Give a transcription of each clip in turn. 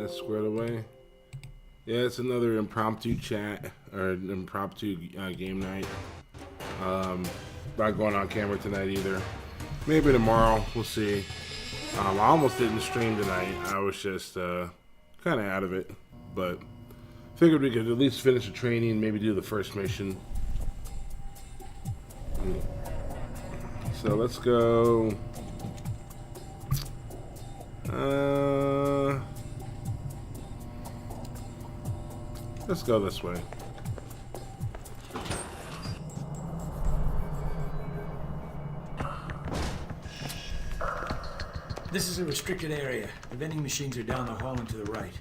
That's squared away. Yeah, it's another impromptu chat or impromptu game night. Not going on camera tonight either. Maybe tomorrow. We'll see. I almost didn't stream tonight. I was just kind of out of it, but figured we could at least finish the training, maybe do the first mission. So let's go. Let's go this way. This is a restricted area. The vending machines are down the hall and to the right.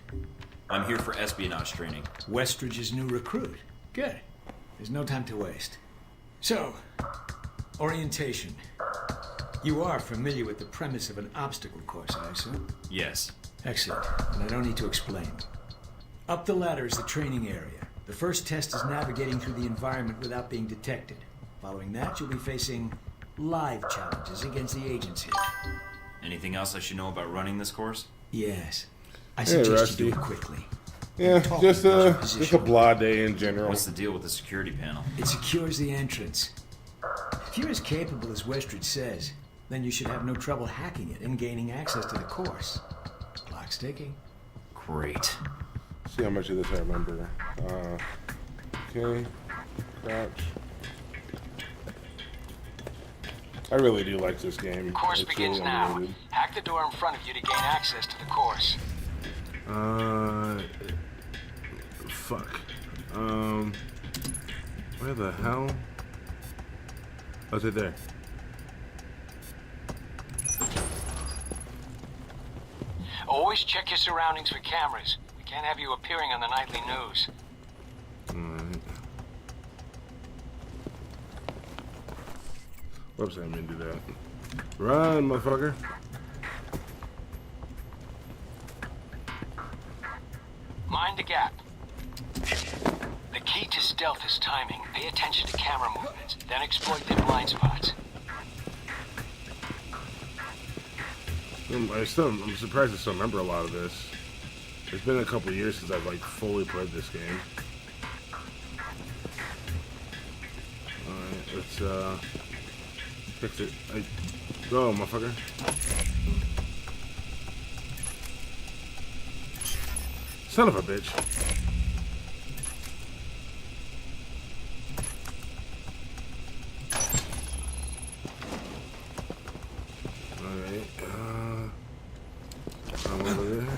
I'm here for espionage training. Westridge's new recruit. Good. There's no time to waste. So, orientation. You are familiar with the premise of an obstacle course, I assume? Yes. Excellent. And I don't need to explain. Up the ladder is the training area. The first test is navigating through the environment without being detected. Following that, you'll be facing live challenges against the agency. Anything else I should know about running this course? Yes. I suggest you do it quickly. Yeah, just a blah day in general. What's the deal with the security panel? It secures the entrance. If you're as capable as Westridge says, then you should have no trouble hacking it and gaining access to the course. Clock's ticking. Great. See how much of this I remember. Okay. Crouch. I really do like this game. Course It's begins really now. underrated. Hack the door in front of you to gain access to the course. Fuck. Where the hell? Oh, it's right there. Always check your surroundings for cameras. We can't have you appearing on the nightly news. Alright. Whoops, I didn't mean to do that. Run, motherfucker. Mind the gap. The key to stealth is timing. Pay attention to camera movements, then exploit their blind spots. I'm surprised I still remember a lot of this. It's been a couple years since I've like fully played this game. Alright, let's fix it. Go, motherfucker. Son of a bitch. Alright, I'm over there.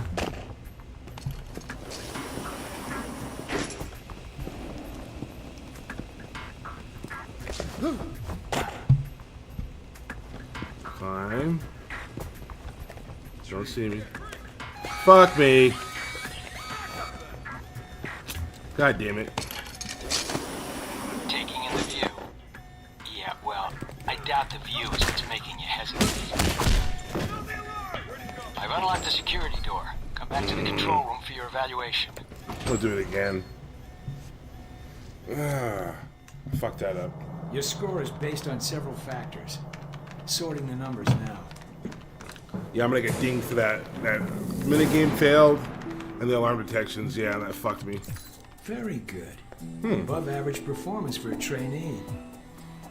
Climb. Don't see me. Fuck me. God damn it. Taking in the view. Yeah, well, I doubt the view is what's making you hesitate. I've unlocked the security door. Come back to the control room for your evaluation. We'll do it again. Fuck that up. Your score is based on several factors. Sorting the numbers now. Yeah, I'm gonna get dinged for that. That minigame failed, and the alarm detections. Yeah, that fucked me. Very good. Above average performance for a trainee.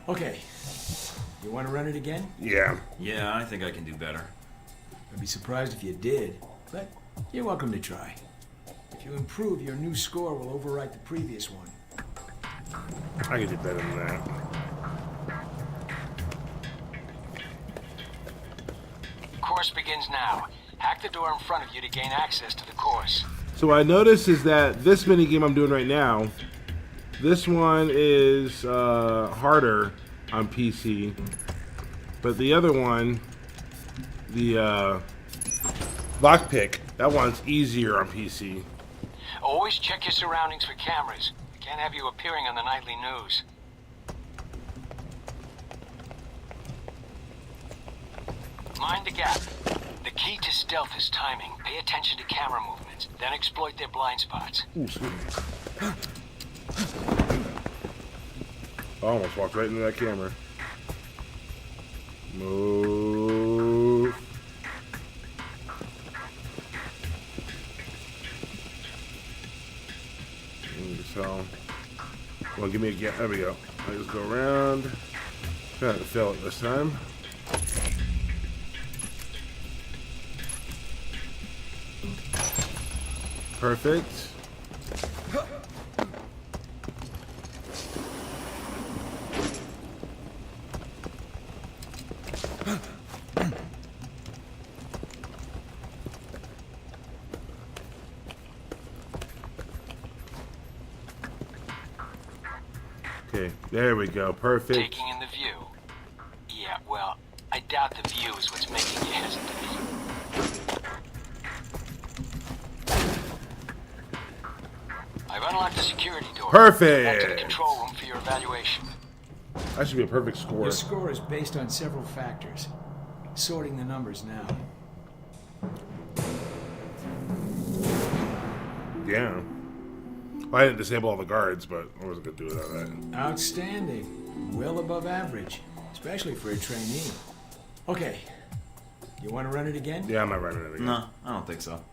Okay. You want to run it again? Yeah. Yeah, I think I can do better. I'd be surprised if you did, but you're welcome to try. If you improve, your new score will overwrite the previous one. I can do better than that. Course begins now. Hack the door in front of you to gain access to the course. So what I noticed is that this minigame I'm doing right now, this one is harder on PC, but the other one, the lockpick, that one's easier on PC. Always check your surroundings for cameras. We can't have you appearing on the nightly news. Mind the gap. The key to stealth is timing. Pay attention to camera movements, then exploit their blind spots. Ooh, sweet. I almost walked right into that camera. Move. Well, give me a gap. There we go. I just go around. Try not to fail it this time. Perfect. Okay, there we go. Perfect. Taking in the view. Yeah, well, I doubt the view is what's making you hesitate. I've unlocked the security door. Perfect. Back to the control room for your evaluation. That should be a perfect score. Your score is based on several factors. Sorting the numbers now. Yeah. Well, I didn't disable all the guards, but I wasn't gonna do it on that. Outstanding. Well above average, especially for a trainee. Okay. You want to run it again? Yeah, I'm not running it again. No, I don't think so.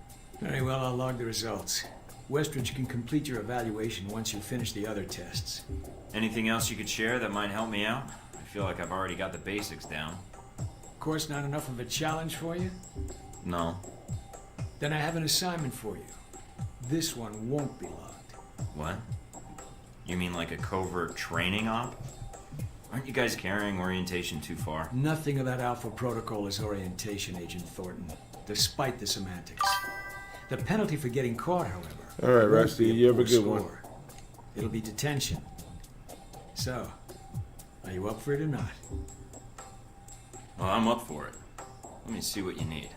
Very well, I'll log the results. Westridge can complete your evaluation once you finish the other tests. Anything else you could share that might help me out? I feel like I've already got the basics down. Of course, not enough of a challenge for you? No. Then I have an assignment for you. This one won't be logged. What? You mean like a covert training op? Aren't you guys carrying orientation too far? Nothing about Alpha Protocol is orientation, Agent Thornton, despite the semantics. The penalty for getting caught, however... All right, won't Rusty, be you have a poor good one. score. It'll be detention. So, are you up for it or not? Well, I'm up for it. Let me see what you need.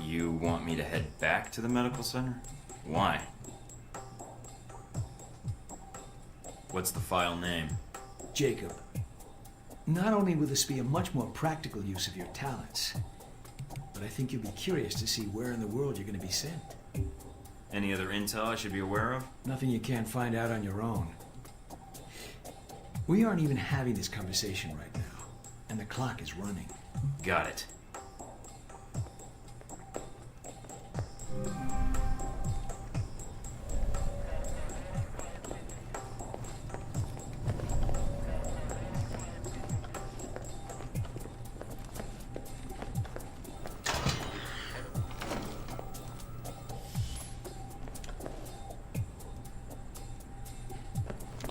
You want me to head back to the medical center? Why? What's the file name? Jacob, not only will this be a much more practical use of your talents, but I think you'll be curious to see where in the world you're going to be sent. Any other intel I should be aware of? Nothing you can't find out on your own. We aren't even having this conversation right now, and the clock is running. Got it.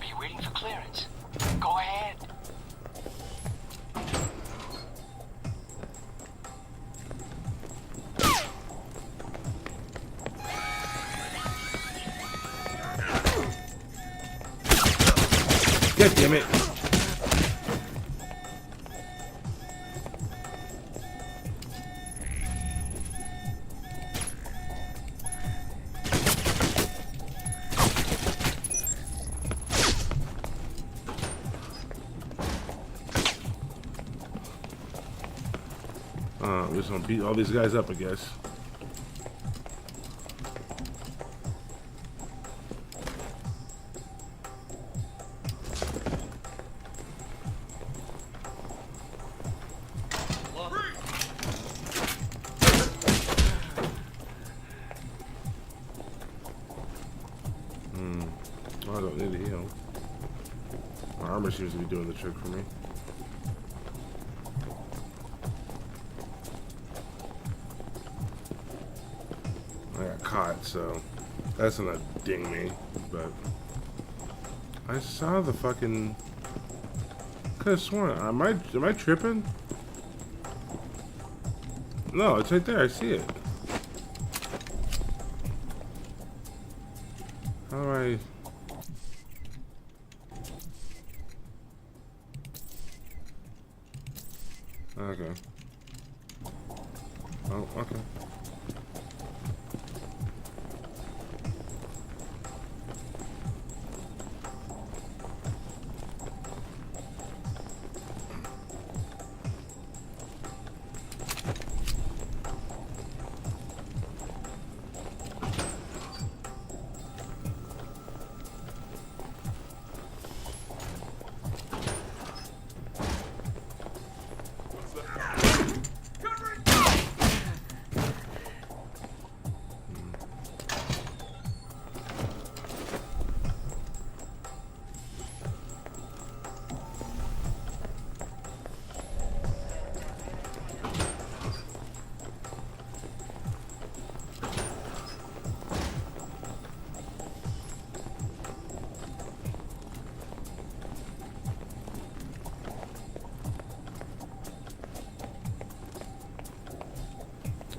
Are you waiting for clearance? Go ahead. God damn it. We're just gonna beat all these guys up, I guess. I don't need to heal. My armor seems to be doing the trick for me. I got caught, so that's gonna ding me, but I saw the fucking... Could have sworn. Am I tripping? No, it's right there. I see it. How do I... Okay. Oh, okay.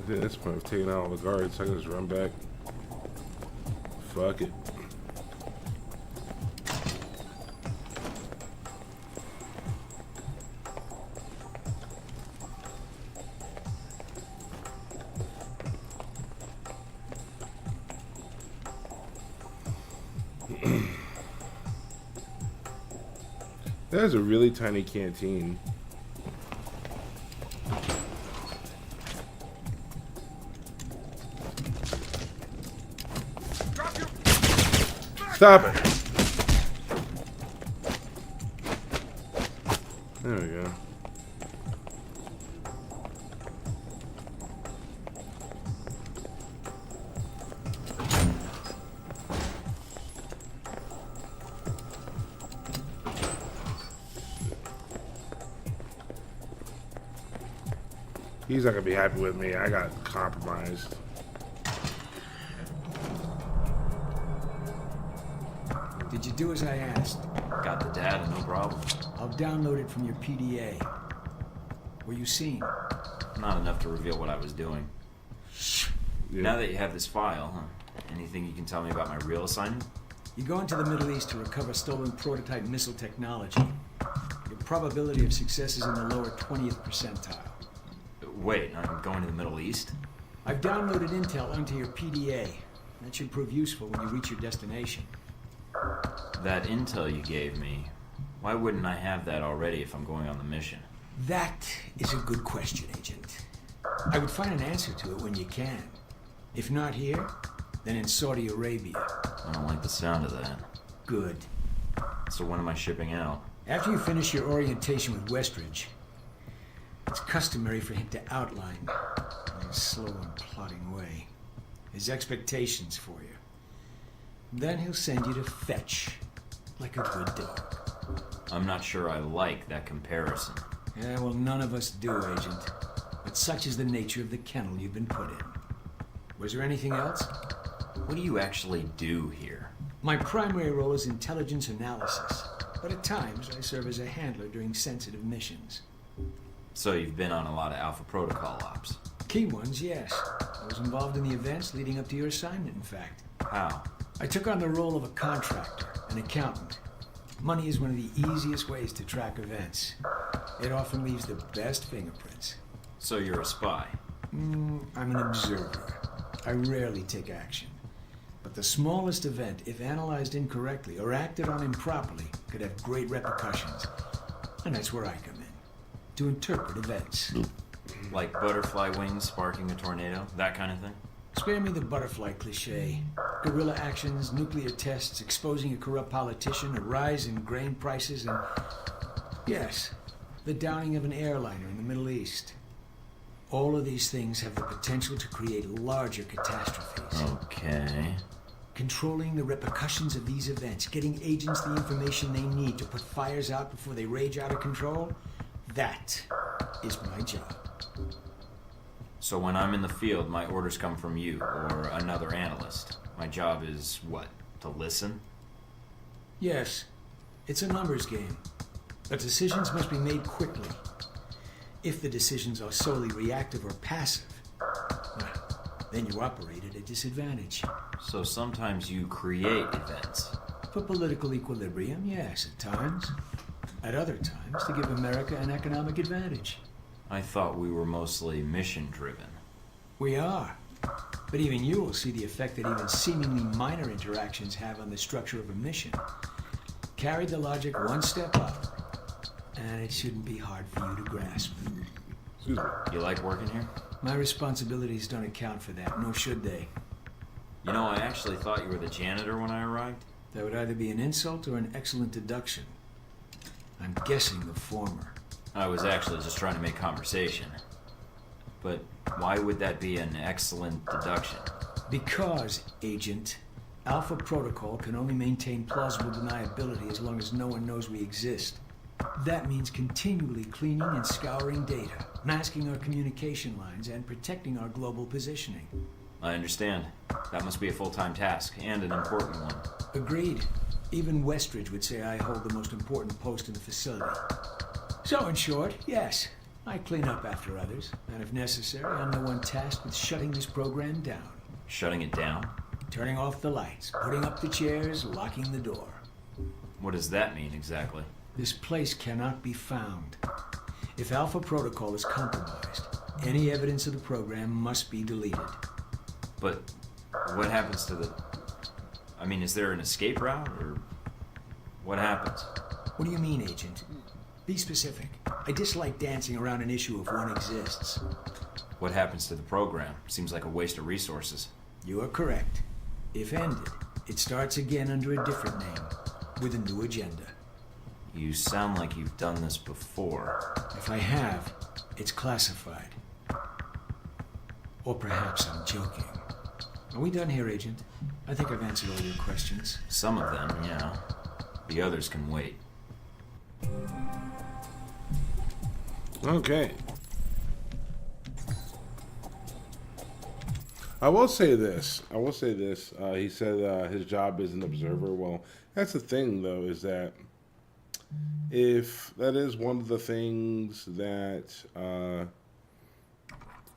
At this point, I've taken out all the guards, so I can just run back. Fuck it. That is a really tiny canteen. Stop it! There we go. He's not gonna be happy with me. I got compromised. Did you do as I asked? Got the data, no problem. I'll download it from your PDA. Were you seen? Not enough to reveal what I was doing. Yeah. Now that you have this file, huh? Anything you can tell me about my real assignment? You go into the Middle East to recover stolen prototype missile technology. Your probability of success is in the lower 20th percentile. Wait, I'm going to the Middle East? I've downloaded intel onto your PDA. That should prove useful when you reach your destination. That intel you gave me, why wouldn't I have that already if I'm going on the mission? That is a good question, Agent. I would find an answer to it when you can. If not here, then in Saudi Arabia. I don't like the sound of that. Good. So when am I shipping out? After you finish your orientation with Westridge, it's customary for him to outline, in a slow and plodding way, his expectations for you. Then he'll send you to fetch, like a good dog. I'm not sure I like that comparison. Yeah, well, none of us do, Agent. But such is the nature of the kennel you've been put in. Was there anything else? What do you actually do here? My primary role is intelligence analysis, but at times I serve as a handler during sensitive missions. So you've been on a lot of Alpha Protocol ops. Key ones, yes. I was involved in the events leading up to your assignment, in fact. How? I took on the role of a contractor, an accountant. Money is one of the easiest ways to track events. It often leaves the best fingerprints. So you're a spy? I'm an observer. I rarely take action. But the smallest event, if analyzed incorrectly or acted on improperly, could have great repercussions. And that's where I come in, to interpret events. Like butterfly wings sparking a tornado? That kind of thing? Spare me the butterfly cliché. Guerrilla actions, nuclear tests, exposing a corrupt politician, a rise in grain prices, and... yes, the downing of an airliner in the Middle East. All of these things have the potential to create larger catastrophes. Okay. Controlling the repercussions of these events, getting agents the information they need to put fires out before they rage out of control, that is my job. So when I'm in the field, my orders come from you, or another analyst. My job is, what, to listen? Yes, it's a numbers game, but decisions must be made quickly. If the decisions are solely reactive or passive, well, then you operate at a disadvantage. So sometimes you create events. For political equilibrium, yes, at times. At other times, to give America an economic advantage. I thought we were mostly mission-driven. We are. But even you will see the effect that even seemingly minor interactions have on the structure of a mission. Carry the logic one step up, and it shouldn't be hard for you to grasp. Excuse me. You like working here? My responsibilities don't account for that, nor should they. You know, I actually thought you were the janitor when I arrived. That would either be an insult or an excellent deduction. I'm guessing the former. I was actually just trying to make conversation. But why would that be an excellent deduction? Because, Agent, Alpha Protocol can only maintain plausible deniability as long as no one knows we exist. That means continually cleaning and scouring data, masking our communication lines, and protecting our global positioning. I understand. That must be a full-time task, and an important one. Agreed. Even Westridge would say I hold the most important post in the facility. So, in short, yes, I clean up after others, and if necessary, I'm the one tasked with shutting this program down. Shutting it down? Turning off the lights, putting up the chairs, locking the door. What does that mean exactly? This place cannot be found. If Alpha Protocol is compromised, any evidence of the program must be deleted. But what happens to the... I mean, is there an escape route, or what happens? What do you mean, Agent? Be specific. I dislike dancing around an issue if one exists. What happens to the program? Seems like a waste of resources. You are correct. If ended, it starts again under a different name, with a new agenda. You sound like you've done this before. If I have, it's classified. Or perhaps I'm joking. Are we done here, Agent? I think I've answered all your questions. Some of them, yeah. The others can wait. Okay. I will say this. He said his job is an observer. Well, that's the thing, though, is that if that is one of the things that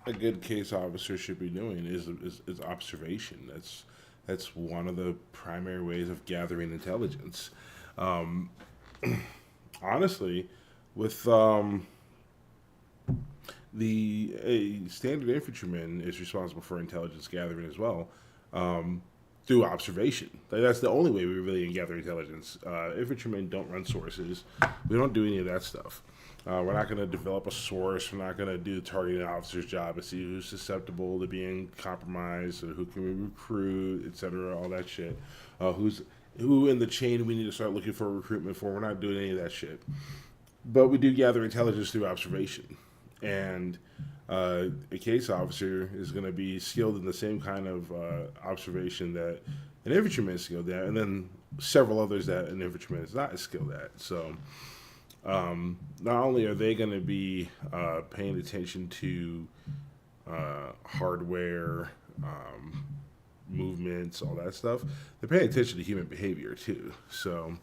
a good case officer should be doing is observation. That's one of the primary ways of gathering intelligence. Honestly, with a standard infantryman is responsible for intelligence gathering as well, through observation. That's the only way we really gather intelligence. Infantrymen don't run sources. We don't do any of that stuff. We're not going to develop a source. We're not going to do the targeting officer's job to see who's susceptible to being compromised, or who can we recruit, etc. All that shit. Who in the chain we need to start looking for recruitment for. We're not doing any of that shit. But we do gather intelligence through observation. And a case officer is going to be skilled in the same kind of observation that an infantryman is skilled at, and then several others that an infantryman is not as skilled at. So not only are they going to be paying attention to hardware, movements, all that stuff, they're paying attention to human behavior too. So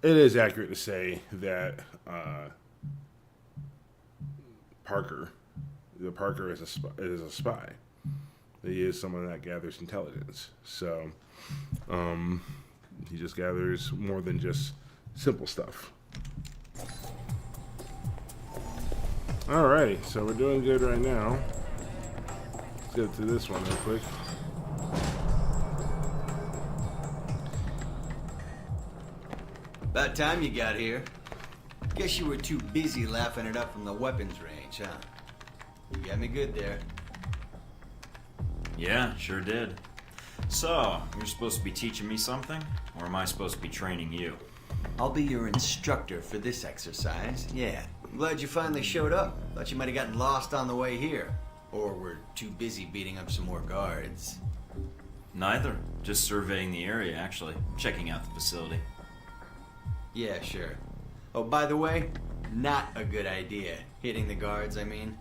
it is accurate to say that Parker is a spy. He is someone that gathers intelligence. So he just gathers more than just simple stuff. Alrighty, so we're doing good right now. Let's get to this one real quick. About time you got here. Guess you were too busy laughing it up from the weapons range, huh? You got me good there. Yeah, sure did. So, you're supposed to be teaching me something? Or am I supposed to be training you? I'll be your instructor for this exercise, yeah. I'm glad you finally showed up. Thought you might have gotten lost on the way here. Or were too busy beating up some more guards. Neither. Just surveying the area, actually. Checking out the facility. Yeah, sure. Oh, by the way, not a good idea. Hitting the guards, I mean.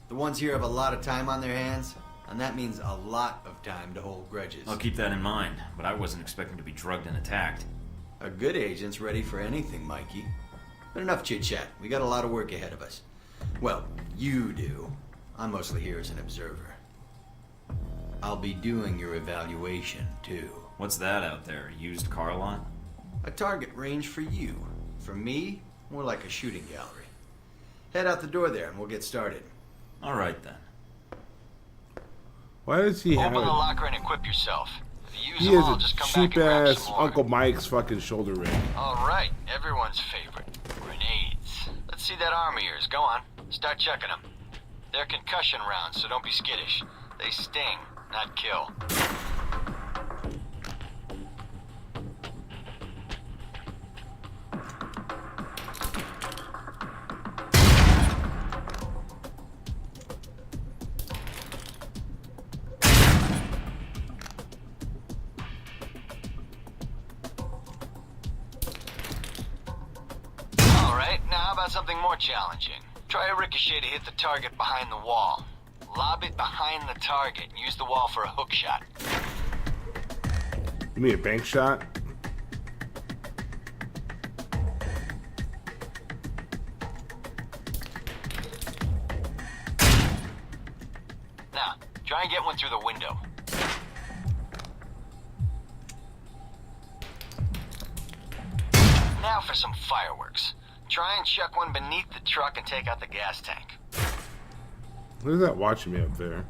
The ones here have a lot of time on their hands, and that means a lot of time to hold grudges. I'll keep that in mind, but I wasn't expecting to be drugged and attacked. A good agent's ready for anything, Mikey. But enough chit-chat. We got a lot of work ahead of us. Well, you do. I'm mostly here as an observer. I'll be doing your evaluation, too. What's that out there? A used car lot? A target range for you. For me, more like a shooting gallery. Head out the door there and we'll get started. All right, then. Why does he have Open the it? locker and equip yourself. If you use He them has all, a just come back and cheap grab ass some more. Uncle Mike's fucking shoulder rig. All right, everyone's favorite, grenades. Let's see that arm of yours. Go on, start checking them. They're concussion rounds, so don't be skittish. They sting, not kill. Now, how about something more challenging? Try a ricochet to hit the target behind the wall. Lob it behind the target and use the wall for a hook shot. You mean a bank shot? one through the window. Now for some fireworks. Try and chuck one beneath the truck and take out the gas tank. Who's that watching me up there?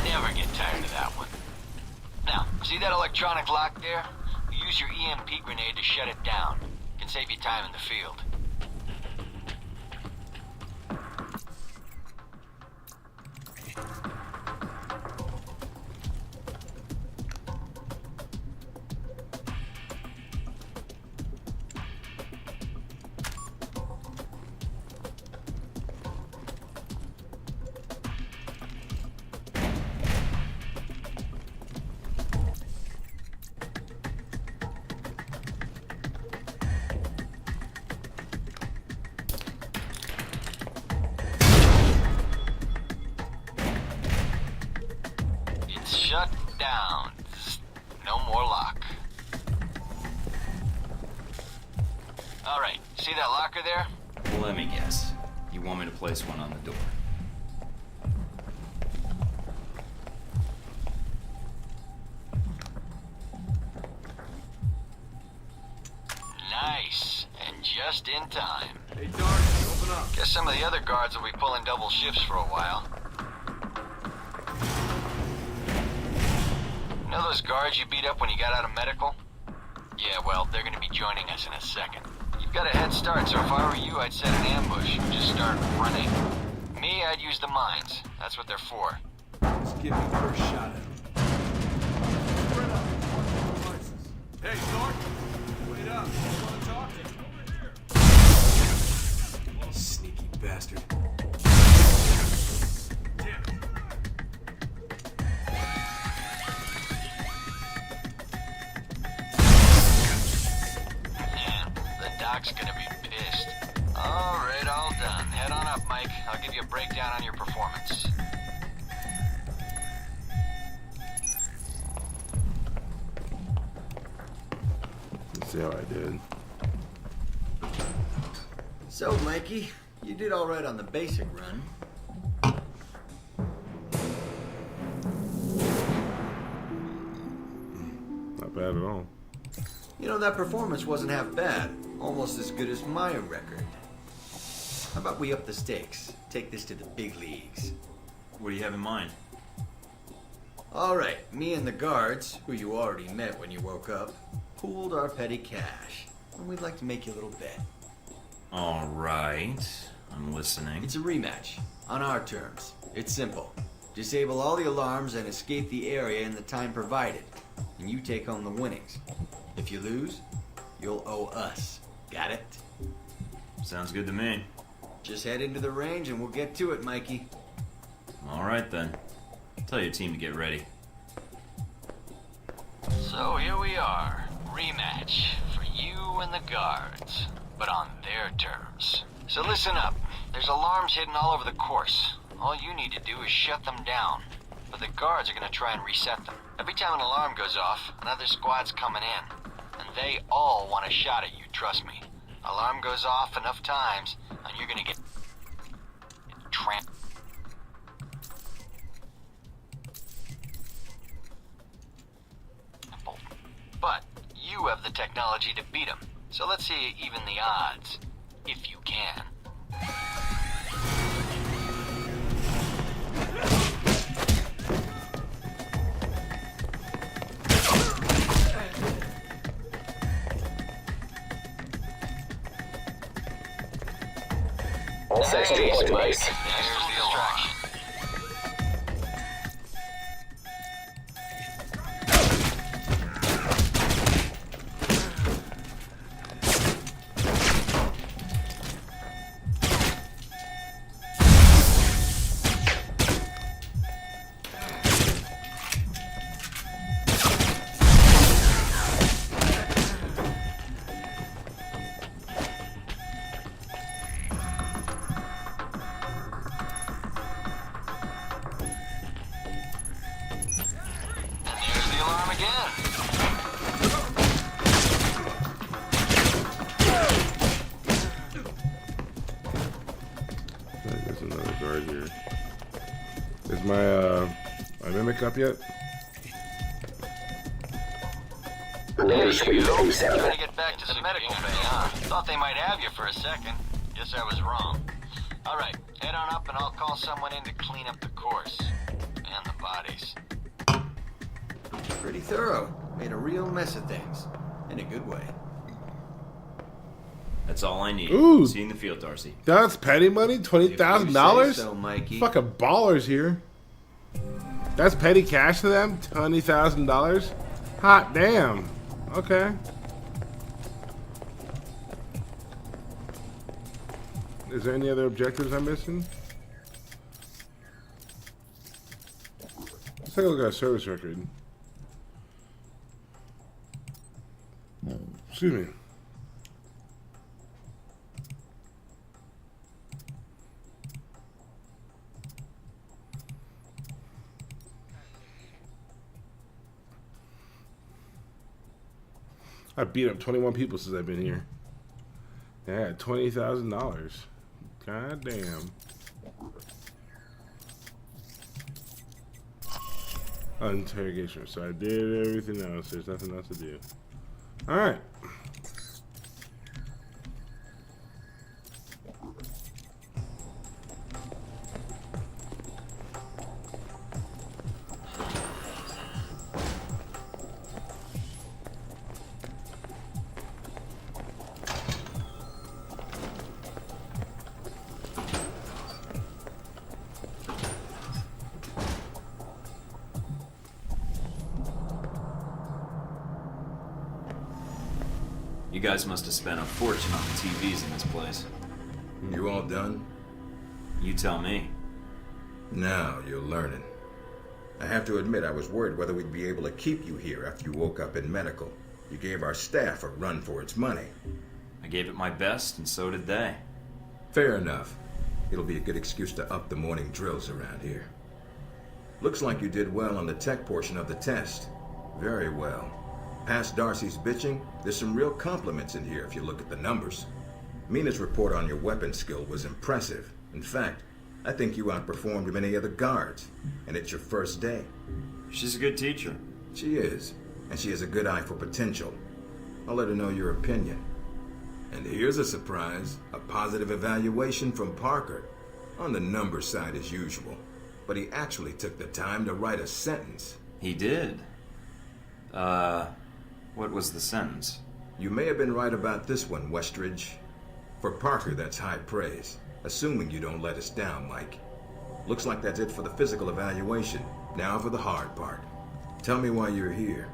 Never get tired of that one. Now, see that electronic lock there? Use your EMP grenade to shut it down. Can save you time in the field. Shut down. No more lock. Alright, see that locker there? Well, let me guess. You want me to place one on the door? Nice. And just in time. Hey, Dark, open up. Guess some of the other guards will be pulling double shifts for a while. You know those guards you beat up when you got out of medical? Yeah, well, they're gonna be joining us in a second. You've got a head start, so if I were you, I'd set an ambush and just start running. Me, I'd use the mines. That's what they're for. Let's give you the first shot at him. Hey, Dark, wait up. You want to talk? Sneaky bastard. Doc's gonna be pissed. Alright, all done. Head on up, Mike. I'll give you a breakdown on your performance. Let's see how I did. So, Mikey, you did all right on the basic run. Not bad at all. You know, that performance wasn't half bad. Almost as good as my record. How about we up the stakes? Take this to the big leagues. What do you have in mind? Alright, me and the guards, who you already met when you woke up, pooled our petty cash. And we'd like to make you a little bet. All right. I'm listening. It's a rematch, on our terms. It's simple. Disable all the alarms and escape the area in the time provided. And you take home the winnings. If you lose, you'll owe us. Got it? Sounds good to me. Just head into the range and we'll get to it, Mikey. All right, then. Tell your team to get ready. So here we are. Rematch for you and the guards, but on their terms. So listen up. There's alarms hidden all over the course. All you need to do is shut them down. But the guards are gonna try and reset them. Every time an alarm goes off, another squad's coming in. And they all want a shot at you, trust me. Alarm goes off enough times, and you're gonna get tramped. But you have the technology to beat them. So let's see you even the odds. If you can. All sections point to base. There's the distraction. mimic up yet? Ready There for you you, go. 37. Trying to get back to the medical bay, huh? Thought they might have you for a second. Guess I was wrong. All right, head on up and I'll call someone in to clean up the course. And the bodies. Pretty thorough. Made a real mess of things. In a good way. That's all I need. Ooh. See you in the field, Darcy. That's petty money? $20,000? So, Mikey. Fucking ballers here. That's petty cash to them? $20,000? Hot damn. Okay. Is there any other objectives I'm missing? Let's take a look at our service record. Excuse me. I beat up 21 people since I've been here. Yeah, $20,000. God damn. Interrogation. So I did everything else. There's nothing else to do. All right. You guys must have spent a fortune on the TVs in this place. You all done? You tell me. Now you're learning. I have to admit I was worried whether we'd be able to keep you here after you woke up in medical. You gave our staff a run for its money. I gave it my best, and so did they. Fair enough. It'll be a good excuse to up the morning drills around here. Looks like you did well on the tech portion of the test. Very well. Past Darcy's bitching, there's some real compliments in here if you look at the numbers. Mina's report on your weapon skill was impressive. In fact, I think you outperformed many other guards, and it's your first day. She's a good teacher. She is, and she has a good eye for potential. I'll let her know your opinion. And here's a surprise, a positive evaluation from Parker. On the number side as usual, but he actually took the time to write a sentence. He did. What was the sentence? You may have been right about this one, Westridge. For Parker, that's high praise. Assuming you don't let us down, Mike. Looks like that's it for the physical evaluation. Now for the hard part. Tell me why you're here.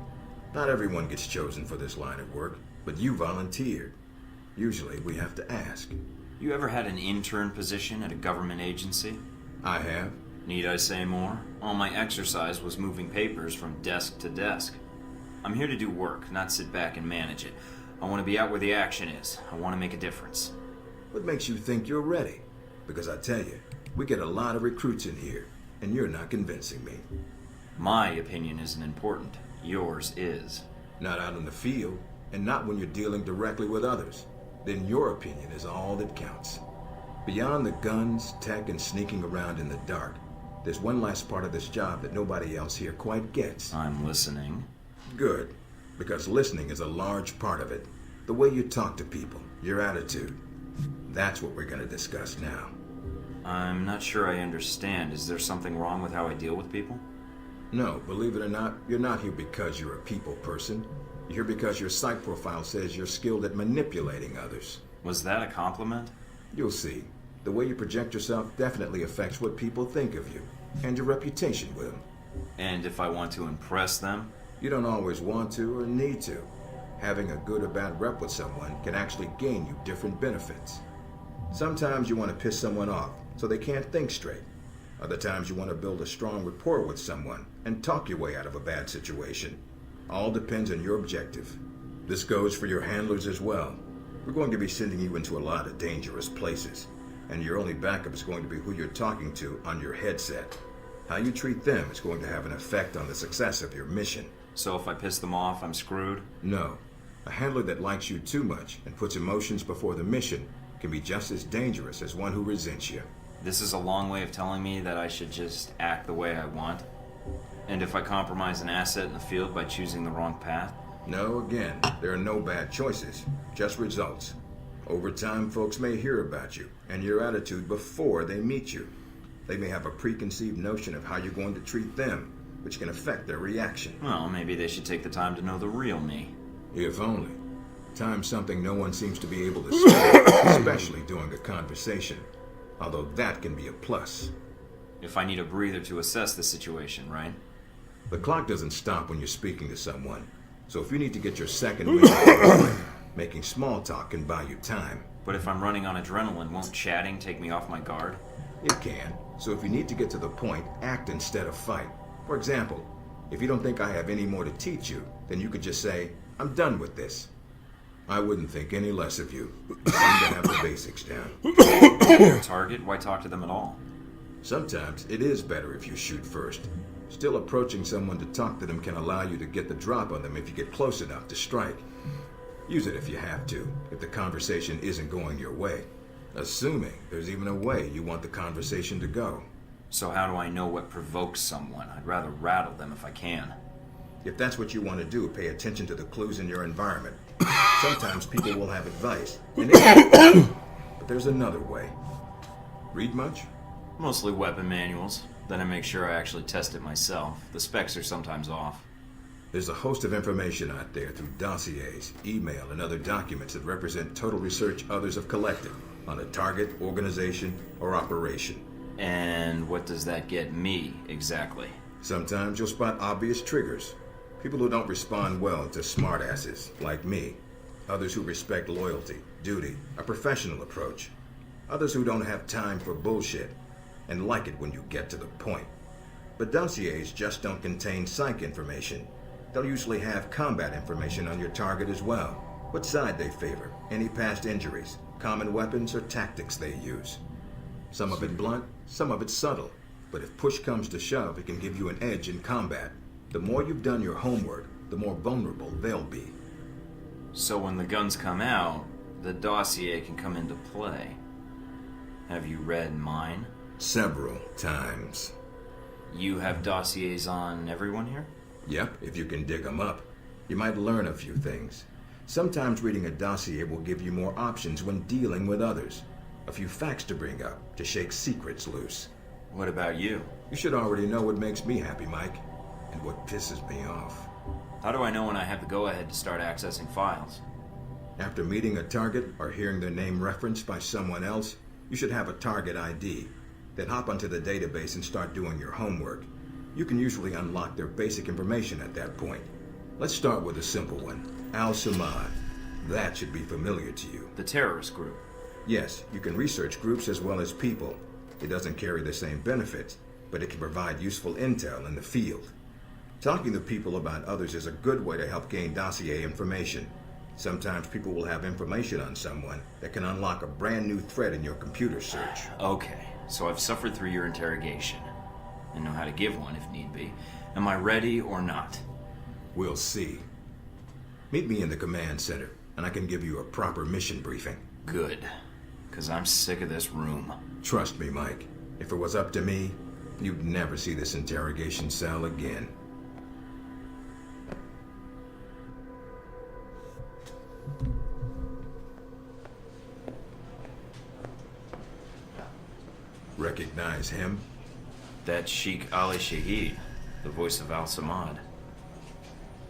Not everyone gets chosen for this line of work, but you volunteered. Usually we have to ask. You ever had an intern position at a government agency? I have. Need I say more? All my exercise was moving papers from desk to desk. I'm here to do work, not sit back and manage it. I want to be out where the action is. I want to make a difference. What makes you think you're ready? Because I tell you, we get a lot of recruits in here, and you're not convincing me. My opinion isn't important. Yours is. Not out in the field, and not when you're dealing directly with others. Then your opinion is all that counts. Beyond the guns, tech, and sneaking around in the dark, there's one last part of this job that nobody else here quite gets. I'm listening. Good, because listening is a large part of it. The way you talk to people, your attitude. That's what we're going to discuss now. I'm not sure I understand. Is there something wrong with how I deal with people? No, believe it or not, you're not here because you're a people person. You're here because your psych profile says you're skilled at manipulating others. Was that a compliment? You'll see. The way you project yourself definitely affects what people think of you, and your reputation with them. And if I want to impress them? You don't always want to or need to. Having a good or bad rep with someone can actually gain you different benefits. Sometimes you want to piss someone off so they can't think straight. Other times you want to build a strong rapport with someone and talk your way out of a bad situation. All depends on your objective. This goes for your handlers as well. We're going to be sending you into a lot of dangerous places, and your only backup is going to be who you're talking to on your headset. How you treat them is going to have an effect on the success of your mission. So if I piss them off, I'm screwed? No. A handler that likes you too much and puts emotions before the mission can be just as dangerous as one who resents you. This is a long way of telling me that I should just act the way I want. And if I compromise an asset in the field by choosing the wrong path? No, again, there are no bad choices, just results. Over time, folks may hear about you and your attitude before they meet you. They may have a preconceived notion of how you're going to treat them, which can affect their reaction. Well, maybe they should take the time to know the real me. If only. Time's something no one seems to be able to spare, especially during a conversation. Although that can be a plus. If I need a breather to assess the situation, right? The clock doesn't stop when you're speaking to someone. So if you need to get your second wind, making small talk can buy you time. But if I'm running on adrenaline, won't chatting take me off my guard? It can. So if you need to get to the point, act instead of fight. For example, if you don't think I have any more to teach you, then you could just say, I'm done with this. I wouldn't think any less of you. You seem to have the basics down. Target? Why talk to them at all? Sometimes it is better if you shoot first. Still, approaching someone to talk to them can allow you to get the drop on them if you get close enough to strike. Use it if you have to, if the conversation isn't going your way. Assuming there's even a way you want the conversation to go. So how do I know what provokes someone? I'd rather rattle them if I can. If that's what you want to do, pay attention to the clues in your environment. Sometimes people will have advice, but there's another way. Read much? Mostly weapon manuals. Then I make sure I actually test it myself. The specs are sometimes off. There's a host of information out there through dossiers, email, and other documents that represent total research others have collected on a target, organization, or operation. And what does that get me, exactly? Sometimes you'll spot obvious triggers. People who don't respond well to smartasses, like me. Others who respect loyalty, duty, a professional approach. Others who don't have time for bullshit, and like it when you get to the point. But dossiers just don't contain psych information. They'll usually have combat information on your target as well. What side they favor, any past injuries, common weapons or tactics they use. Some of it blunt, some of it subtle. But if push comes to shove, it can give you an edge in combat. The more you've done your homework, the more vulnerable they'll be. So when the guns come out, the dossier can come into play. Have you read mine? Several times. You have dossiers on everyone here? Yep, if you can dig them up. You might learn a few things. Sometimes reading a dossier will give you more options when dealing with others. A few facts to bring up, to shake secrets loose. What about you? You should already know what makes me happy, Mike, and what pisses me off. How do I know when I have the go-ahead to start accessing files? After meeting a target or hearing their name referenced by someone else, you should have a target ID. Then hop onto the database and start doing your homework. You can usually unlock their basic information at that point. Let's start with a simple one. Al-Samad. That should be familiar to you. The terrorist group. Yes, you can research groups as well as people. It doesn't carry the same benefits, but it can provide useful intel in the field. Talking to people about others is a good way to help gain dossier information. Sometimes people will have information on someone that can unlock a brand new thread in your computer search. Okay, so I've suffered through your interrogation and know how to give one if need be. Am I ready or not? We'll see. Meet me in the command center, and I can give you a proper mission briefing. Good, because I'm sick of this room. Trust me, Mike. If it was up to me, you'd never see this interrogation cell again. Recognize him? That's Sheikh Ali Shahid, the voice of Al-Samad.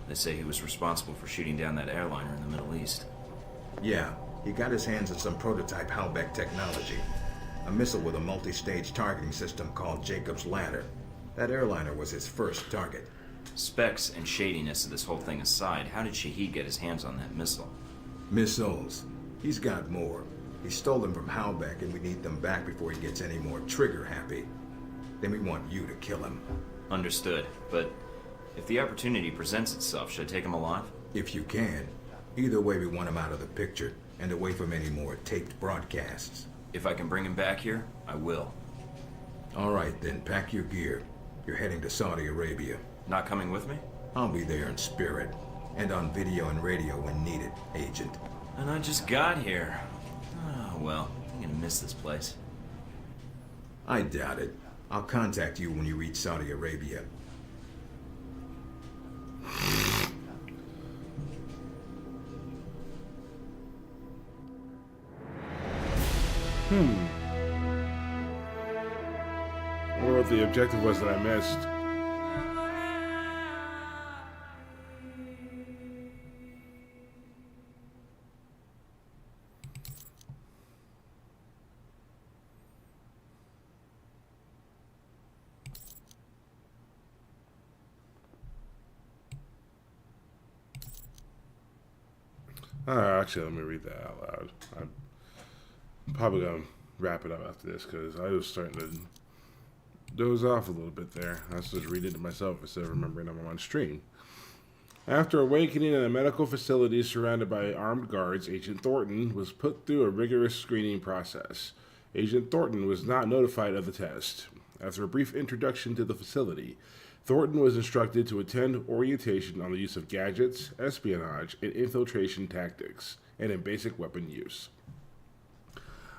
They say he was responsible for shooting down that airliner in the Middle East. Yeah, he got his hands on some prototype Halbeck technology. A missile with a multi-stage targeting system called Jacob's Ladder. That airliner was his first target. Specs and shadiness of this whole thing aside, how did Shahid get his hands on that missile? Missiles. He's got more. He stole them from Halbeck, and we need them back before he gets any more trigger-happy. Then we want you to kill him. Understood, but if the opportunity presents itself, should I take him alive? If you can. Either way, we want him out of the picture, and away from any more taped broadcasts. If I can bring him back here, I will. All right, then, pack your gear. You're heading to Saudi Arabia. Not coming with me? I'll be there in spirit, and on video and radio when needed, Agent. And I just got here. Oh, well, I'm gonna miss this place. I doubt it. I'll contact you when you reach Saudi Arabia. I wonder what the objective was that I missed. Actually, let me read that out loud. I'm probably going to wrap it up after this because I was starting to doze off a little bit there. I was just reading it to myself instead of remembering I'm on stream. After awakening in a medical facility surrounded by armed guards, Agent Thornton was put through a rigorous screening process. Agent Thornton was not notified of the test. After a brief introduction to the facility, Thornton was instructed to attend orientation on the use of gadgets, espionage, and infiltration tactics, and in basic weapon use.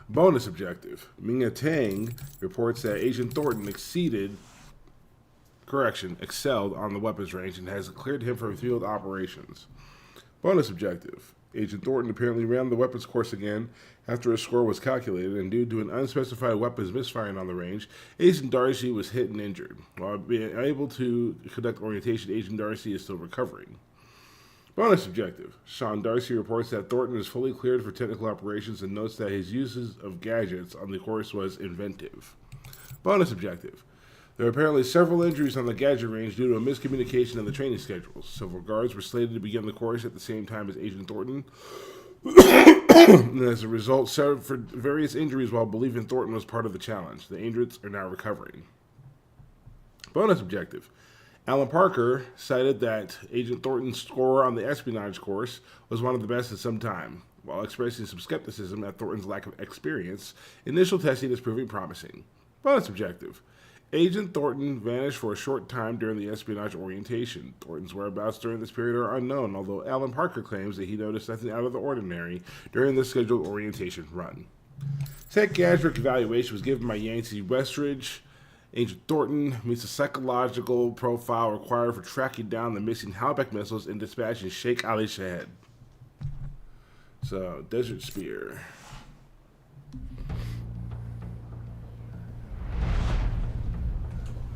Bonus objective. Ming Tang reports that Agent Thornton excelled on the weapons range and has cleared him for field operations. Bonus objective. Agent Thornton apparently ran the weapons course again after a score was calculated, and due to an unspecified weapons misfiring on the range, Agent Darcy was hit and injured. While being able to conduct orientation, Agent Darcy is still recovering. Bonus objective. Sean Darcy reports that Thornton is fully cleared for technical operations and notes that his uses of gadgets on the course was inventive. Bonus objective. There are apparently several injuries on the gadget range due to a miscommunication in the training schedules. Several guards were slated to begin the course at the same time as Agent Thornton, and as a result, suffered various injuries while believing Thornton was part of the challenge. The agents are now recovering. Bonus objective. Alan Parker cited that Agent Thornton's score on the espionage course was one of the best in some time. While expressing some skepticism at Thornton's lack of experience, initial testing is proving promising. Bonus objective. Agent Thornton vanished for a short time during the espionage orientation. Thornton's whereabouts during this period are unknown, although Alan Parker claims that he noticed nothing out of the ordinary during the scheduled orientation run. Psychiatric evaluation was given by Yancey Westridge. Agent Thornton meets the psychological profile required for tracking down the missing Halbeck missiles and dispatching Sheikh Ali Shahed. So, Desert Spear.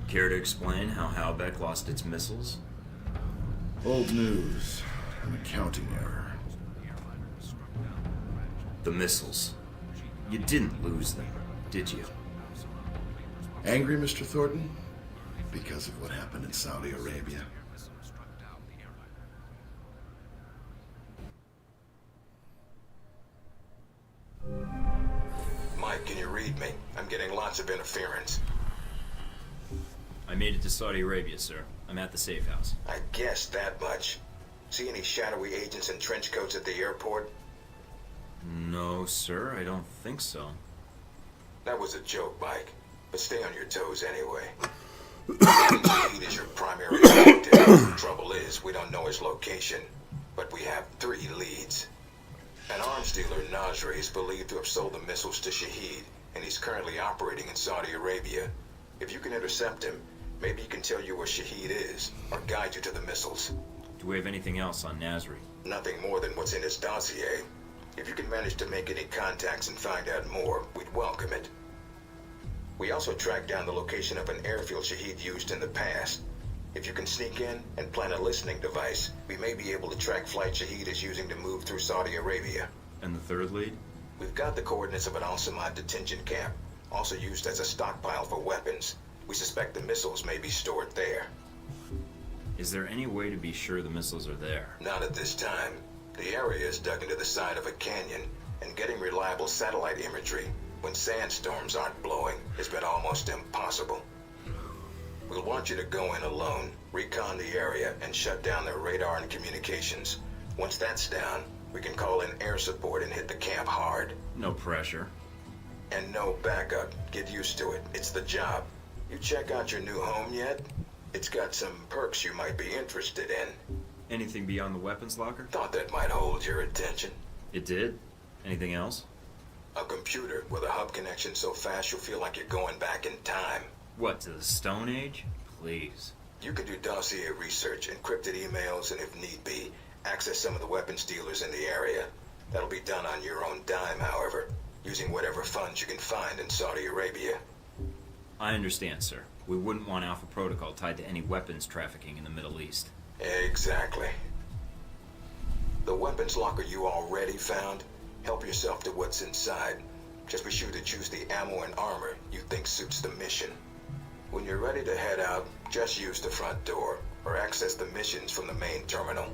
Care to explain how Halbeck lost its missiles? Old news. An accounting error. The missiles. You didn't lose them, did you? Angry, Mr. Thornton? Because of what happened in Saudi Arabia? Mike, can you read me? I'm getting lots of interference. I made it to Saudi Arabia, sir. I'm at the safe house. I guessed that much. See any shadowy agents in trench coats at the airport? No, sir, I don't think so. That was a joke, Mike. But stay on your toes anyway. Speed is your primary objective. Trouble is, we don't know his location. But we have 3 leads. An arms dealer, Nasri, is believed to have sold the missiles to Shaheed, and he's currently operating in Saudi Arabia. If you can intercept him, maybe he can tell you where Shaheed is, or guide you to the missiles. Do we have anything else on Nasri? Nothing more than what's in his dossier. If you can manage to make any contacts and find out more, we'd welcome it. We also tracked down the location of an airfield Shaheed used in the past. If you can sneak in and plant a listening device, we may be able to track flight Shaheed is using to move through Saudi Arabia. And the third lead? We've got the coordinates of an Al-Samad detention camp, also used as a stockpile for weapons. We suspect the missiles may be stored there. Is there any way to be sure the missiles are there? Not at this time. The area is dug into the side of a canyon, and getting reliable satellite imagery when sandstorms aren't blowing has been almost impossible. We'll want you to go in alone, recon the area, and shut down their radar and communications. Once that's down, we can call in air support and hit the camp hard. No pressure. And no backup. Get used to it. It's the job. You check out your new home yet? It's got some perks you might be interested in. Anything beyond the weapons locker? Thought that might hold your attention. It did? Anything else? A computer with a hub connection so fast you'll feel like you're going back in time. What, to the Stone Age? Please. You can do dossier research, encrypted emails, and if need be, access some of the weapons dealers in the area. That'll be done on your own dime, however. using whatever funds you can find in Saudi Arabia. I understand, sir. We wouldn't want Alpha Protocol tied to any weapons trafficking in the Middle East. Exactly. The weapons locker you already found, help yourself to what's inside. Just be sure to choose the ammo and armor you think suits the mission. When you're ready to head out, just use the front door, or access the missions from the main terminal.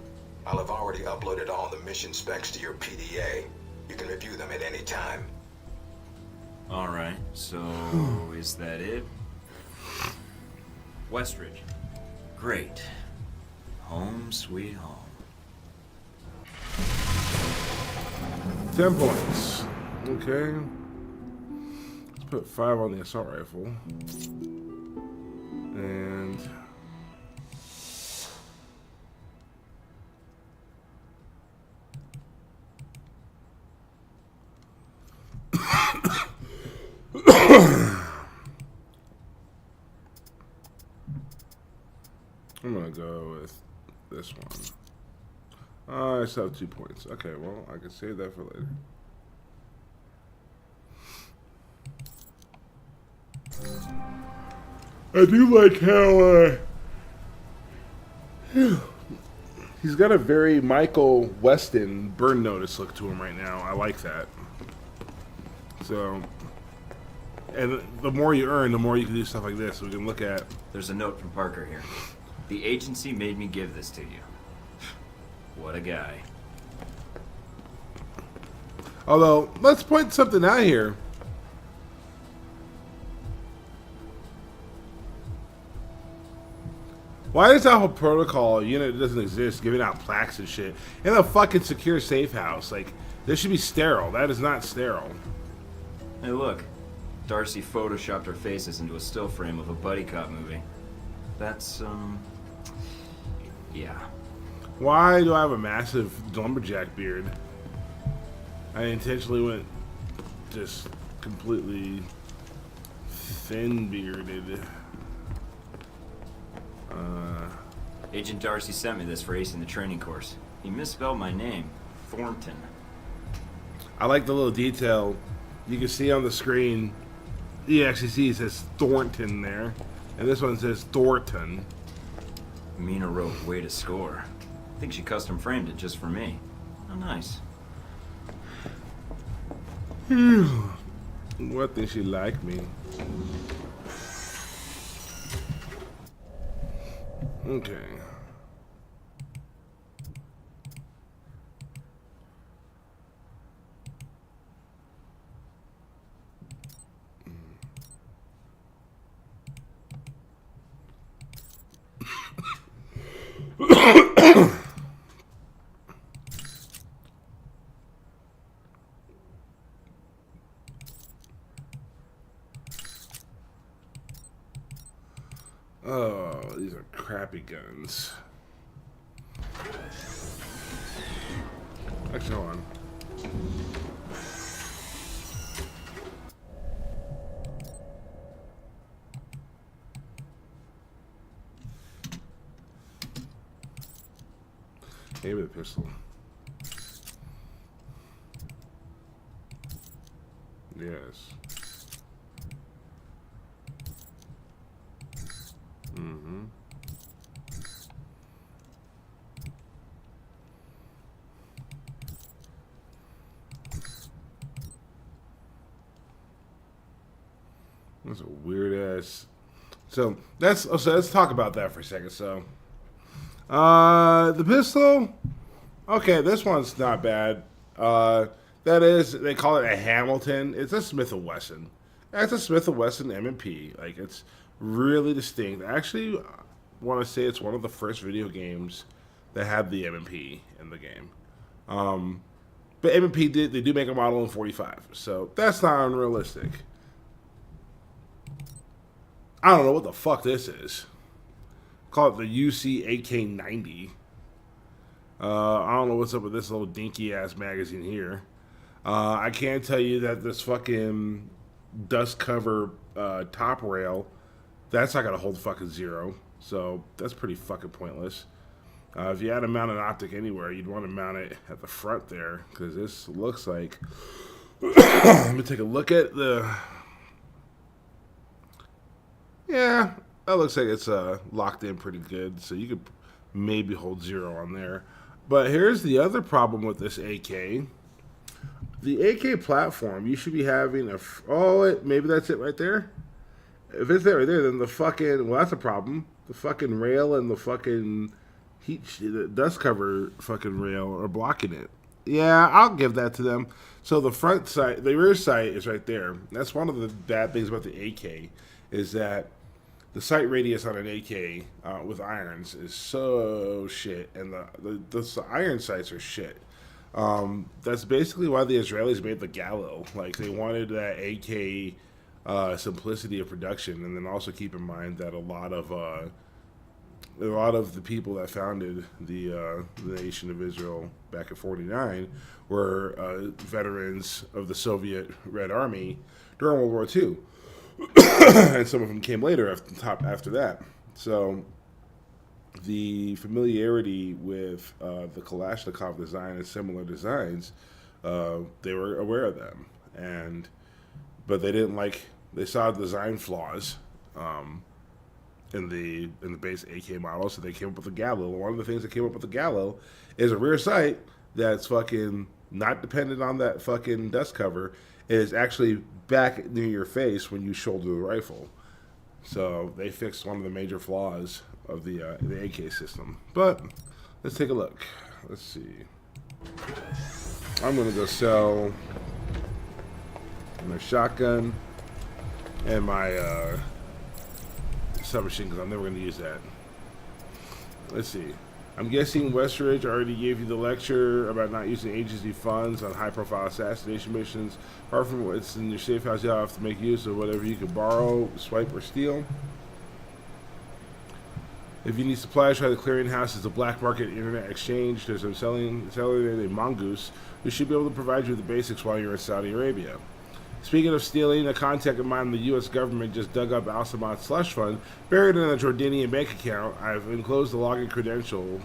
I'll have already uploaded all the mission specs to your PDA. You can review them at any time. Alright, so is that it? Westridge. Great. Home sweet home. 10 points. Okay. Let's put 5 on the assault rifle. And I'm gonna go with this one. I still have 2 points. Okay, well, I can save that for later. I do like how he's got a very Michael Weston Burn Notice look to him right now. I like that. So, and the more you earn, the more you can do stuff like this. We can look at. There's a note from Parker here. The agency made me give this to you. What a guy. Although, let's point something out here. Why does Alpha Protocol, a unit that doesn't exist, giving out plaques and shit in a fucking secure safe house? Like, this should be sterile. That is not sterile. Hey, look. Darcy photoshopped our faces into a still frame of a buddy cop movie. That's, yeah. Why do I have a massive lumberjack beard? I intentionally went just completely thin bearded. Agent Darcy sent me this for acing the training course. He misspelled my name, Thornton. I like the little detail. You can see on the screen, you actually see it says Thornton there. And this one says Thornton. Mina wrote, way to score. I think she custom framed it just for me. How nice. What did she like me? Okay. Oh, these are crappy guns. Actually, hold on. Maybe the pistol. Yes. Mm-hmm. That's a weird ass. So let's talk about that for a second. So, the pistol. Okay, this one's not bad. That is, they call it a Hamilton. It's a Smith & Wesson. That's a Smith & Wesson M&P. Like, it's really distinct. I actually want to say it's one of the first video games that had the M&P in the game. But M&P they do make a model in 45, so that's not unrealistic. I don't know what the fuck this is. Call it the UC AK-90. I don't know what's up with this little dinky ass magazine here. I can tell you that this fucking dust cover top rail, that's not gonna hold fucking zero. So that's pretty fucking pointless. If you had to mount an optic anywhere, you'd want to mount it at the front there, because this looks like Let me take a look at the. Yeah, that looks like it's locked in pretty good. So you could maybe hold 0 on there. But here's the other problem with this AK. The AK platform, you should be having a. Maybe that's it right there. If it's there right there, then the fucking. Well, that's a problem. The fucking rail and the fucking the dust cover fucking rail are blocking it. Yeah, I'll give that to them. So the front sight, the rear sight is right there. That's one of the bad things about the AK, is that the sight radius on an AK with irons is so shit, and the iron sights are shit. That's basically why the Israelis made the Gallo. Like, they wanted that AK simplicity of production, and then also keep in mind that a lot of the people that founded the nation of Israel back in '49 were veterans of the Soviet Red Army during World War II, and some of them came later after that. So the familiarity with the Kalashnikov design and similar designs, they were aware of them, but they didn't like. They saw design flaws in the base AK model, so they came up with the Gallo. One of the things that came up with the Gallo is a rear sight that's fucking not dependent on that fucking dust cover. It is actually back near your face when you shoulder the rifle. So they fixed one of the major flaws of the AK system. But let's take a look. Let's see. I'm gonna go sell my shotgun and my submachine, because I'm never going to use that. Let's see. I'm guessing Westridge already gave you the lecture about not using agency funds on high-profile assassination missions. Apart from what's in your safe house, you'll have to make use of whatever you can borrow, swipe, or steal. If you need supplies, try the clearinghouse. It's a black market internet exchange. There's a seller named Mongoose who should be able to provide you with the basics while you're in Saudi Arabia. Speaking of stealing, a contact of mine, the U.S. government just dug up Al-Samad slush fund buried in a Jordanian bank account. I've enclosed the login credential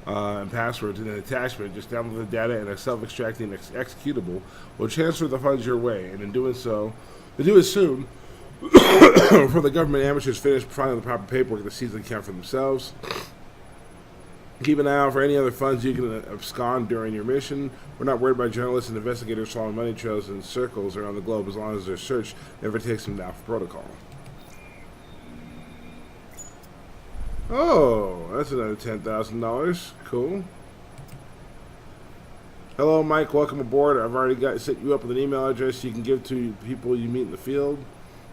and password in an attachment. Just download the data and a self-extracting executable will transfer the funds your way. And in doing so, to do it soon, before the government amateurs finish filing the proper paperwork to seize the account for themselves. Keep an eye out for any other funds you can abscond during your mission. We're not worried about journalists and investigators following money trails in circles around the globe as long as their search never takes them down for protocol. Oh, that's another $10,000. Cool. Hello, Mike. Welcome aboard. I've already set you up with an email address you can give to people you meet in the field.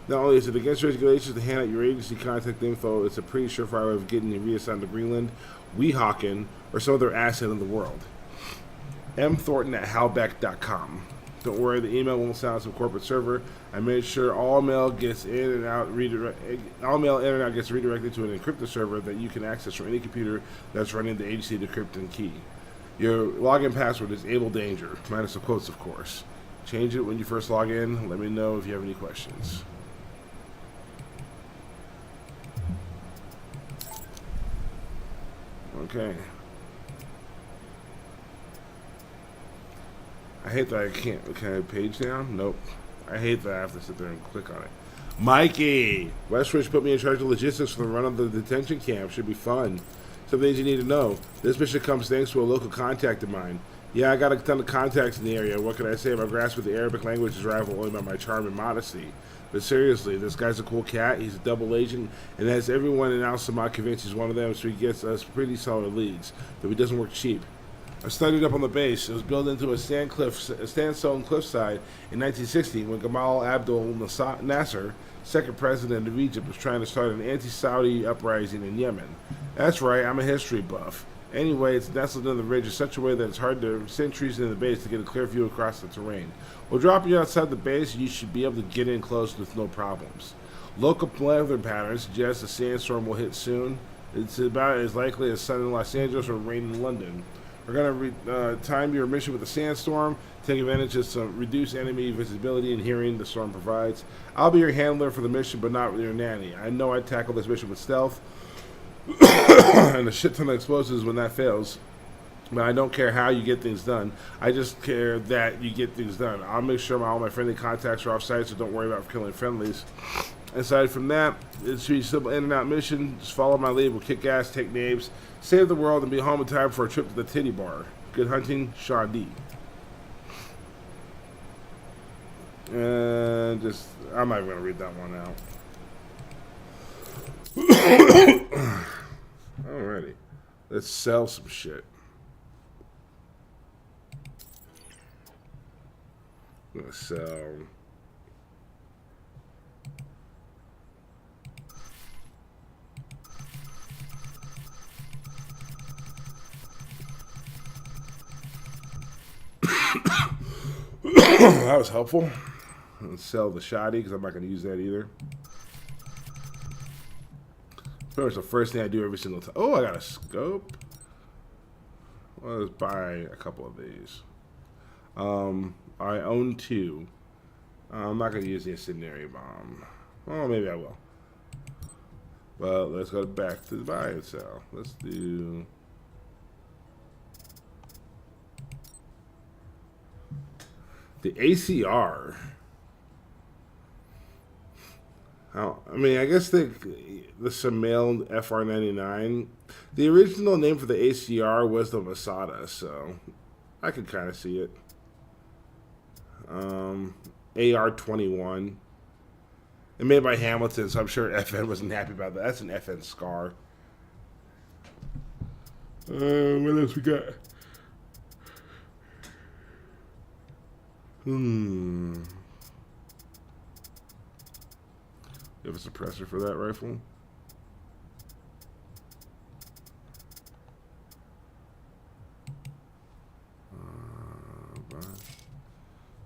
Not only is it against regulations to hand out your agency contact info, it's a pretty surefire way of getting you reassigned to Greenland, Weehawken, or some other asset in the world. mthornton@halbeck.com. Don't worry, the email won't sound some corporate server. I made sure all mail gets in and out gets redirected to an encrypted server that you can access from any computer that's running the agency decrypted key. Your login password is Able Danger, minus the quotes, of course. Change it when you first log in. Let me know if you have any questions. Okay. I hate that I can't. Can I page down? Nope. I hate that I have to sit there and click on it. Mikey! Westridge put me in charge of logistics for the run of the detention camp. Should be fun. Some things you need to know. This mission comes thanks to a local contact of mine. Yeah, I got a ton of contacts in the area. What can I say? My grasp with the Arabic language is rivaled only by my charm and modesty. But seriously, this guy's a cool cat. He's a double agent and has everyone in Al-Samad convinced he's one of them, so he gets us pretty solid leads. Though he doesn't work cheap. I studied up on the base. It was built into a sandstone cliffside in 1960 when Gamal Abdel Nasser, second president of Egypt, was trying to start an anti-Saudi uprising in Yemen. That's right, I'm a history buff. Anyway, it's nestled in the ridge in such a way that it's hard to send trees into the base to get a clear view across the terrain. We'll drop you outside the base and you should be able to get in close with no problems. Local weather patterns suggest a sandstorm will hit soon. It's about as likely as sun in Los Angeles or rain in London. We're going to time your mission with a sandstorm, take advantage of some reduced enemy visibility and hearing the storm provides. I'll be your handler for the mission, but not your nanny. I know I'd tackle this mission with stealth and a shit ton of explosives when that fails. But I don't care how you get things done. I just care that you get things done. I'll make sure all my friendly contacts are off site, so don't worry about killing friendlies. Aside from that, it should be a simple in and out mission. Just follow my lead. We'll kick ass, take names, save the world, and be home in time for a trip to the titty bar. Good hunting, Sean D. And just, I'm not even going to read that one out. Alrighty. Let's sell some shit. I'm going to sell... That was helpful. Let's sell the shoddy because I'm not going to use that either. Pretty much the first thing I do every single time. Oh, I got a scope. Well, let's buy a couple of these. I own 2. I'm not going to use the incendiary bomb. Oh, maybe I will. Well, let's go back to the buy and sell. Let's do... the ACR. Oh, I mean, I guess the Samael FR99. The original name for the ACR was the Masada, so I could kind of see it. AR-21. It made by Hamilton, so I'm sure FN wasn't happy about that. That's an FN Scar. What else we got? You have a suppressor for that rifle?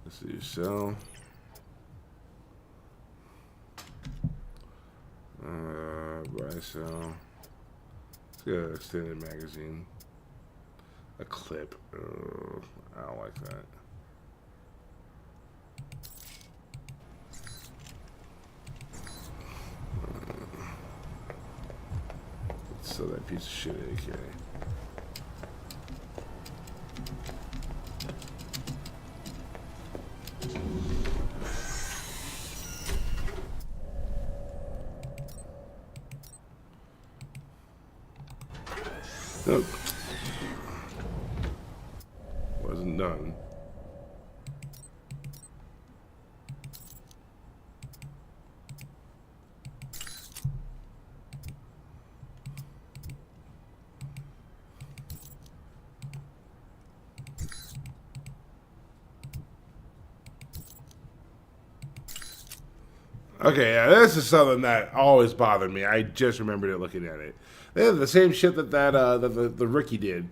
Let's see, sell. Buy, sell. Let's get an extended magazine. A clip. I don't like that. So that piece of shit AK. Nope. Wasn't done. Okay, yeah, this is something that always bothered me. I just remembered it looking at it. They have the same shit that the rookie did.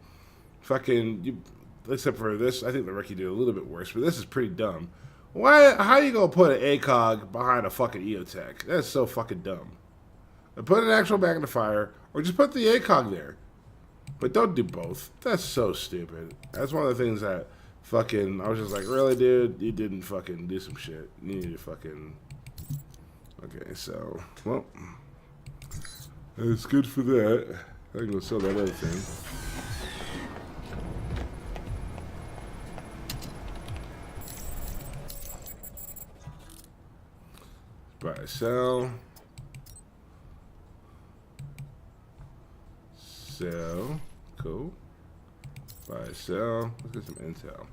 Fucking, except for this, I think the rookie did a little bit worse, but this is pretty dumb. Why? How you gonna put an ACOG behind a fucking EOTech? That's so fucking dumb. Put an actual magnifier, or just put the ACOG there. But don't do both. That's so stupid. That's one of the things that fucking, I was just like, really, dude? You didn't fucking do some shit. You need to fucking... Okay, so, well, it's good for that. I can go sell that other thing. Buy, sell. Sell. Cool. Buy, sell. Let's get some intel.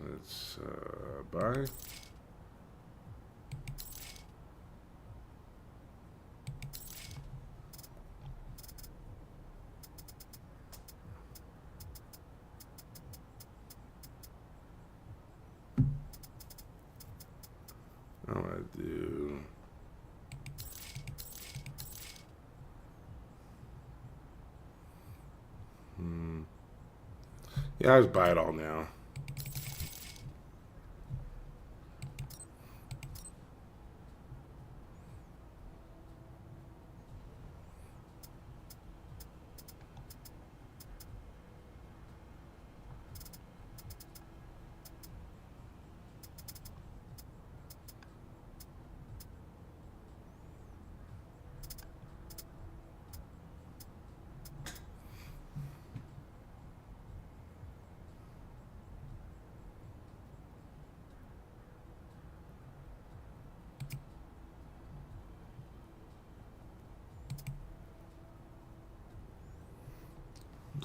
Let's buy. I'm gonna do. Yeah, I'll just buy it all now.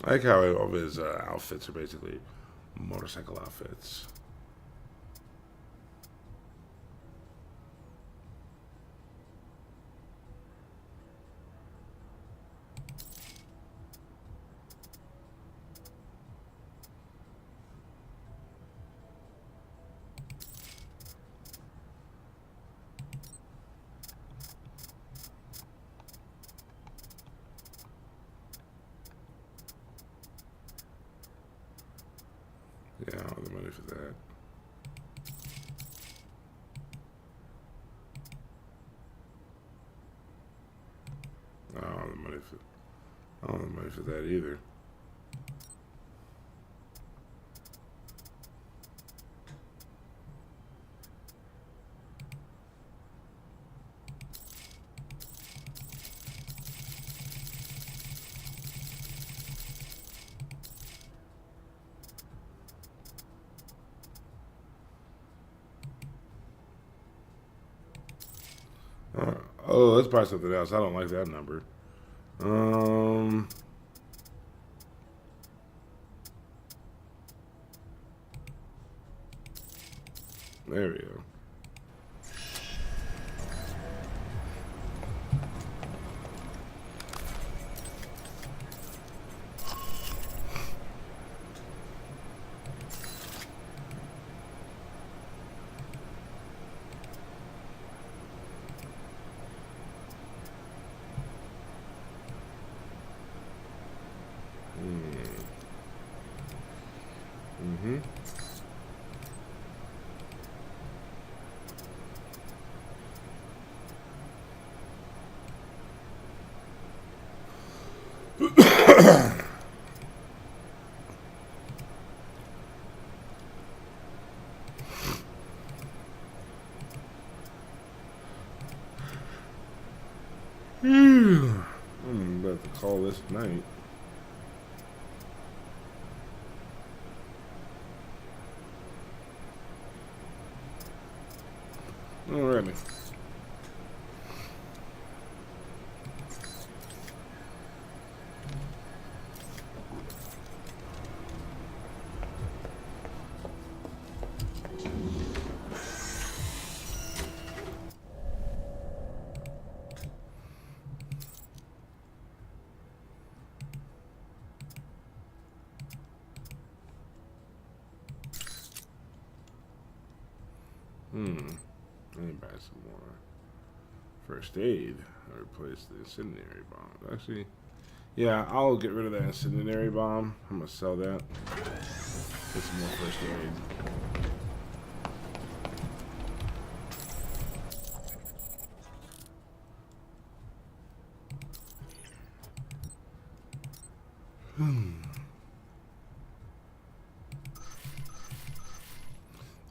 I like how all of his outfits are basically motorcycle outfits. Yeah, I don't have the money for that. I don't have the money for. I don't have the money for that either. Oh, let's buy something else. I don't like that number. There we go. Mm-hmm. I'm about to call this night. Alrighty. Let me buy some more first aid. I replace the incendiary bomb. Actually, yeah, I'll get rid of that incendiary bomb. I'm gonna sell that. Get some more first aid.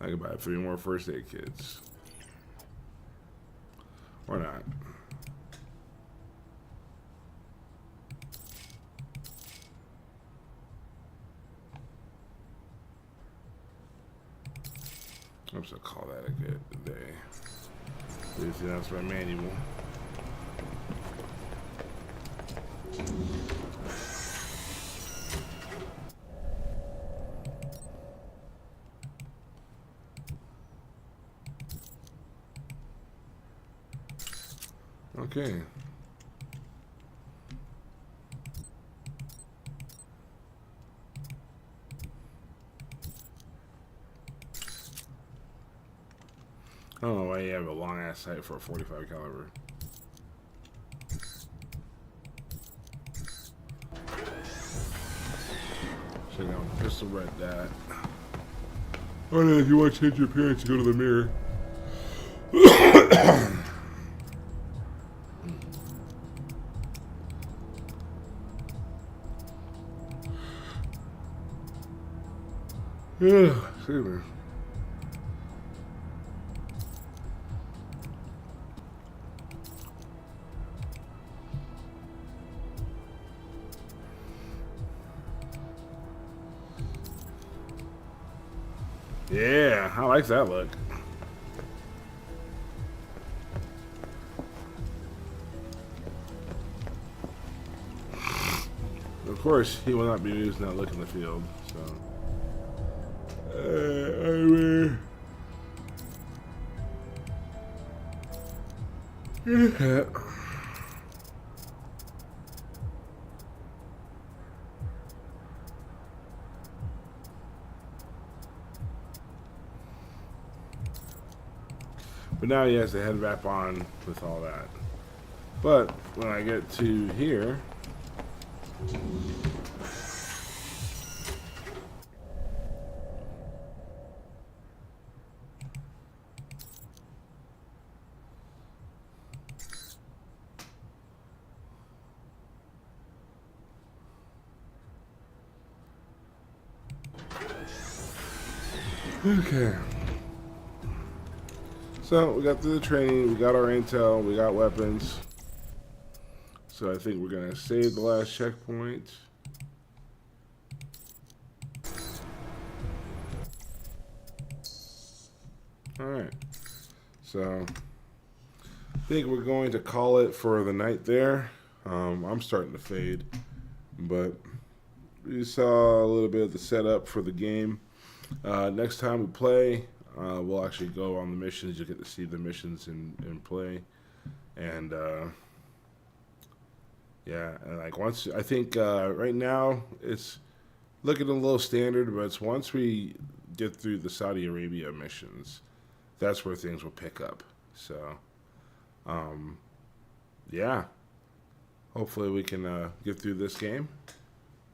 I can buy 3 more first aid kits. Or not. I'm just gonna call that a good day. See, that's my manual. Okay. I don't know why you have a long ass sight for a 45 caliber. Check out pistol red dot. Oh no, if you want to change your appearance, go to the mirror. Yeah, excuse me. Yeah, I like that look. Of course, he will not be used not looking the field. So. Yeah. But now he has to head back on with all that. But when I get to here, okay. So we got through the training, we got our intel, we got weapons. So I think we're gonna save the last checkpoint. Alright. So I think we're going to call it for the night there. I'm starting to fade. But we saw a little bit of the setup for the game. Next time we play, we'll actually go on the missions. You'll get to see the missions in play. And yeah, and like once I think right now it's looking a little standard, but it's once we get through the Saudi Arabia missions, that's where things will pick up. So yeah, hopefully we can get through this game,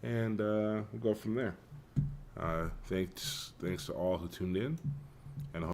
and we'll go from there. Thanks to all who tuned in, and